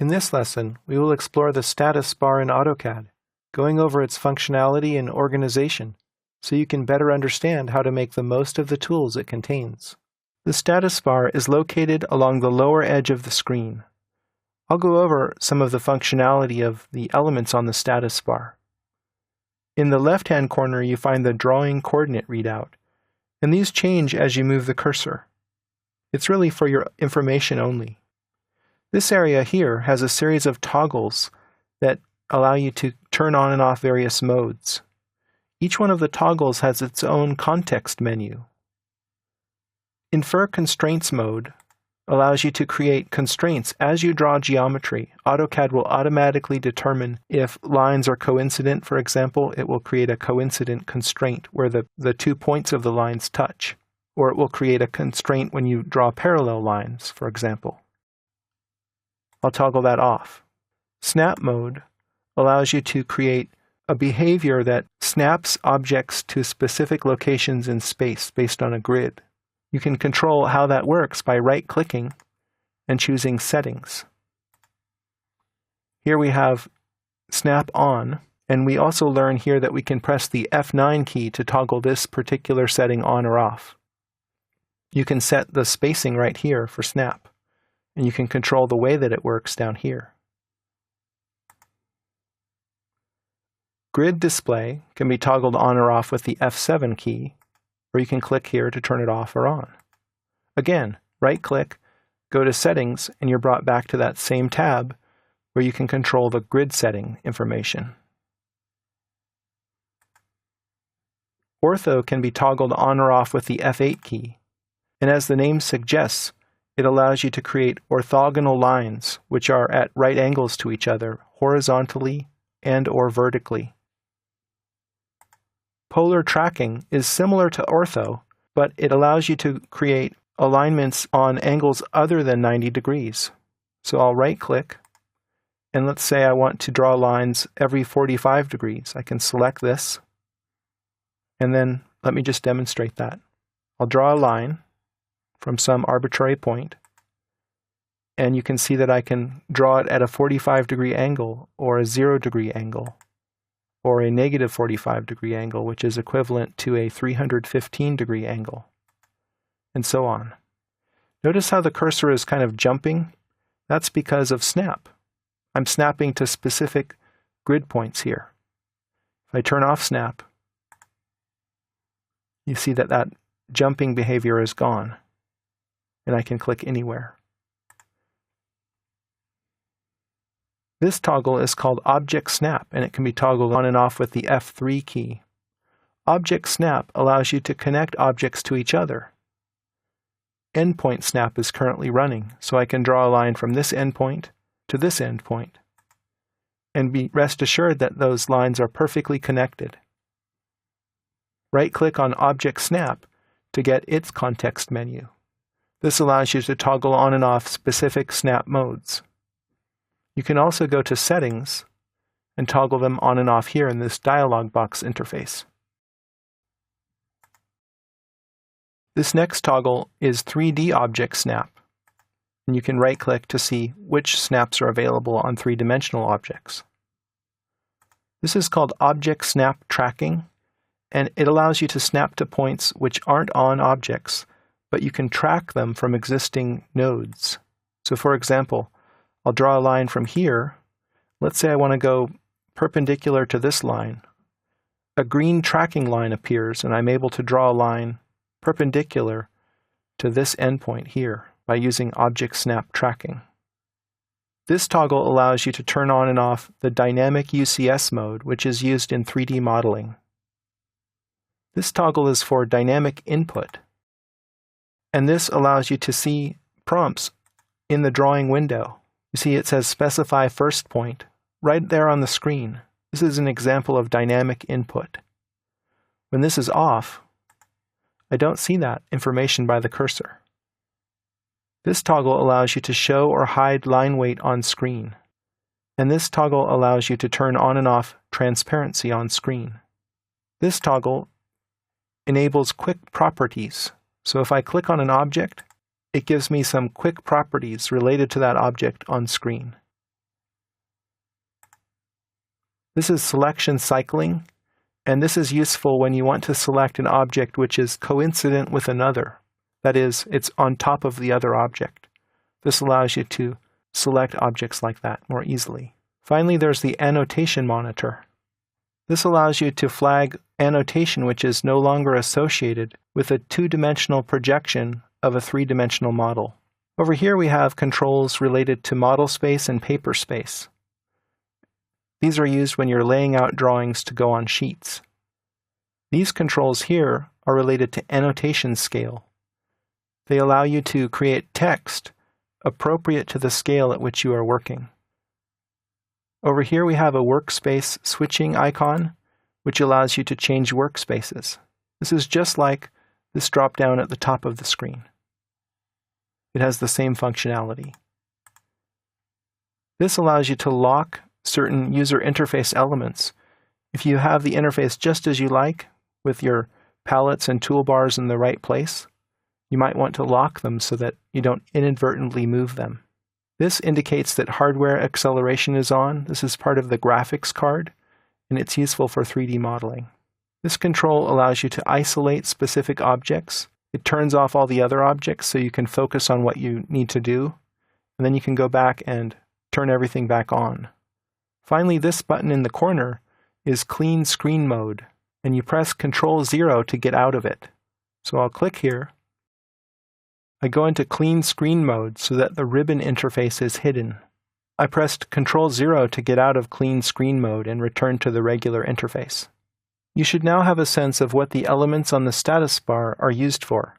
In this lesson, we will explore the status bar in AutoCAD, going over its functionality and organization, so you can better understand how to make the most of the tools it contains. The status bar is located along the lower edge of the screen. I'll go over some of the functionality of the elements on the status bar. In the left-hand corner, you find the drawing coordinate readout, and these change as you move the cursor. It's really for your information only. This area here has a series of toggles that allow you to turn on and off various modes. Each one of the toggles has its own context menu. Infer Constraints mode allows you to create constraints as you draw geometry. AutoCAD will automatically determine if lines are coincident. For example, it will create a coincident constraint where the 2 points of the lines touch. Or it will create a constraint when you draw parallel lines, for example. I'll toggle that off. Snap mode allows you to create a behavior that snaps objects to specific locations in space based on a grid. You can control how that works by right-clicking and choosing Settings. Here we have Snap On, and we also learn here that we can press the F9 key to toggle this particular setting on or off. You can set the spacing right here for snap, and you can control the way that it works down here. Grid display can be toggled on or off with the F7 key, or you can click here to turn it off or on. Again, right-click, go to Settings, and you're brought back to that same tab where you can control the grid setting information. Ortho can be toggled on or off with the F8 key, and as the name suggests, it allows you to create orthogonal lines which are at right angles to each other, horizontally and/or vertically. Polar tracking is similar to ortho, but it allows you to create alignments on angles other than 90 degrees. So I'll right-click, and let's say I want to draw lines every 45 degrees. I can select this, and then let me just demonstrate that. I'll draw a line from some arbitrary point, and you can see that I can draw it at a 45-degree angle, or a 0-degree angle, or a negative 45-degree angle, which is equivalent to a 315-degree angle, and so on. Notice how the cursor is kind of jumping? That's because of snap. I'm snapping to specific grid points here. If I turn off snap, you see that that jumping behavior is gone, and I can click anywhere. This toggle is called Object Snap, and it can be toggled on and off with the F3 key. Object Snap allows you to connect objects to each other. Endpoint Snap is currently running, so I can draw a line from this endpoint to this endpoint, and rest assured that those lines are perfectly connected. Right-click on Object Snap to get its context menu. This allows you to toggle on and off specific snap modes. You can also go to Settings and toggle them on and off here in this dialog box interface. This next toggle is 3D Object Snap, and you can right-click to see which snaps are available on three-dimensional objects. This is called Object Snap Tracking, and it allows you to snap to points which aren't on objects, but you can track them from existing nodes. So for example, I'll draw a line from here. Let's say I want to go perpendicular to this line. A green tracking line appears, and I'm able to draw a line perpendicular to this endpoint here by using Object Snap Tracking. This toggle allows you to turn on and off the Dynamic UCS mode, which is used in 3D modeling. This toggle is for dynamic input, and this allows you to see prompts in the drawing window. You see it says Specify First Point right there on the screen. This is an example of dynamic input. When this is off, I don't see that information by the cursor. This toggle allows you to show or hide line weight on screen, and this toggle allows you to turn on and off transparency on screen. This toggle enables quick properties. So if I click on an object, it gives me some quick properties related to that object on screen. This is selection cycling, and this is useful when you want to select an object which is coincident with another. That is, it's on top of the other object. This allows you to select objects like that more easily. Finally, there's the annotation monitor. This allows you to flag annotation which is no longer associated with a two-dimensional projection of a three-dimensional model. Over here we have controls related to model space and paper space. These are used when you're laying out drawings to go on sheets. These controls here are related to annotation scale. They allow you to create text appropriate to the scale at which you are working. Over here we have a workspace switching icon, which allows you to change workspaces. This is just like this drop-down at the top of the screen. It has the same functionality. This allows you to lock certain user interface elements. If you have the interface just as you like, with your palettes and toolbars in the right place, you might want to lock them so that you don't inadvertently move them. This indicates that hardware acceleration is on. This is part of the graphics card, and it's useful for 3D modeling. This control allows you to isolate specific objects. It turns off all the other objects so you can focus on what you need to do, and then you can go back and turn everything back on. Finally, this button in the corner is Clean Screen Mode, and you press Ctrl-0 to get out of it. So I'll click here. I go into Clean Screen Mode so that the ribbon interface is hidden. I pressed Ctrl-0 to get out of Clean Screen Mode and return to the regular interface. You should now have a sense of what the elements on the status bar are used for.